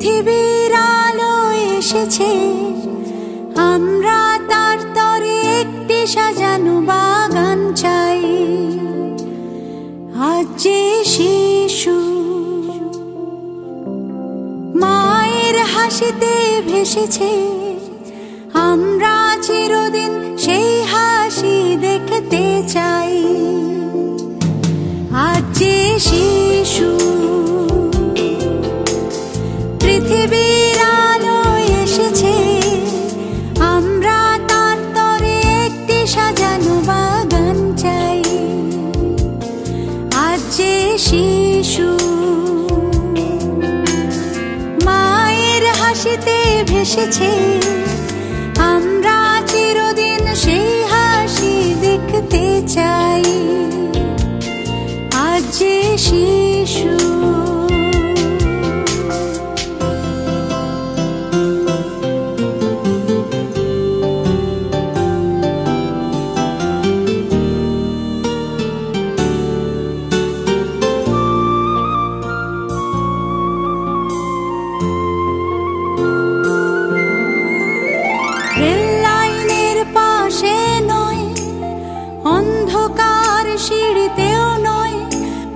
পৃথিবীর আলো এসেছে, আমরা তার তরে একটি সাজানো বাগান চাই। আজ যে শিশু মায়ের হাসিতে ভেসেছে, আমরা চিরদিন সেই হাসি দেখতে চাই। আজ যে শিশু পৃথিবীর আলো এসেছে, আমরা তার তরে একটি সাজানো বাগান চাই। আজ যে শিশু মায়ের হাসিতে ভেসেছে, আমরা চিরদিন সেই হাসি দেখতে চাই। আজ যে শিশু রেল লাইনের পাশে নয়, অন্ধকার সিঁড়িতেও নয়,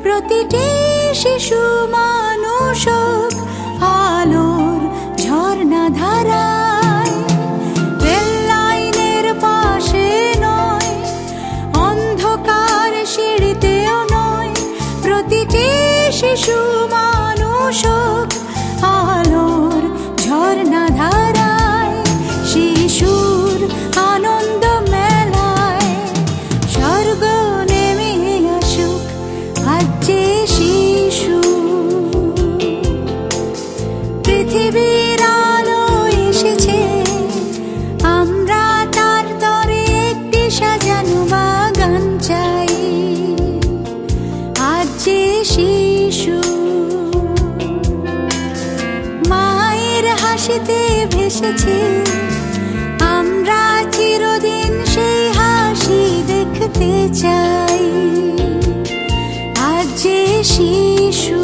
প্রতিটি শিশু মানুষ হোক আলোর ঝর্ণা ধারায়। রেল লাইনের পাশে নয়, অন্ধকার সিঁড়িতেও নয়, প্রতিটি শিশু মানুষ হোক আলোর ঝর্ণা ধারায়। শিশুর আনন্দ মেলায় স্বর্গ নেমে আসুক। আজ যে শিশু পৃথিবীর আলো এসেছে, আমরা তার তরে একটি সাজানো বাগান চাই। আজ যে শিশু মায়ের হাসিতে ভেসেছে, আমরা চিরদিন সেই হাসি দেখতে চাই। আজ যে শিশু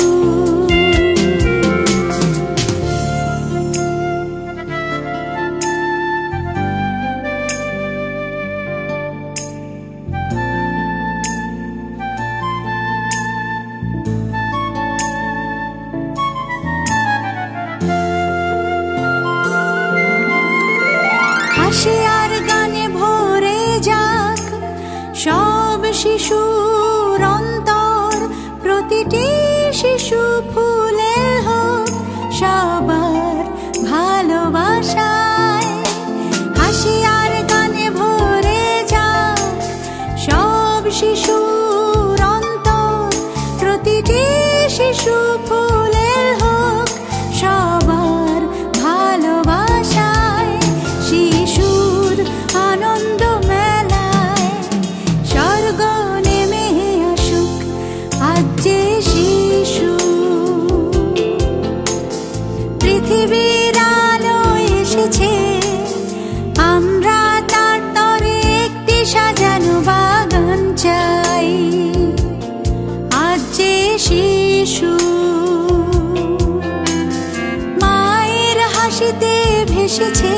হাসি আর গানে ভরে যাক সব শিশুর অন্তর, প্রতিটি শিশু ফুলের হোক সবার ভালোবাসায়। হাসি আর গানে ভরে যাক সব শিশুর অন্তর, প্রতিটি শিশু ফুলের হোক সবার ভালোবাসায়। শিশুর আনন্দ মেলায় স্বর্গ নেমে আসুক। আজ যে শিশু পৃথিবীর আলো এসেছে, আমরা তার তরে একটি সাজানো বাগান চাই। আজ যে শিশু মায়ের হাসিতে ভেসেছে,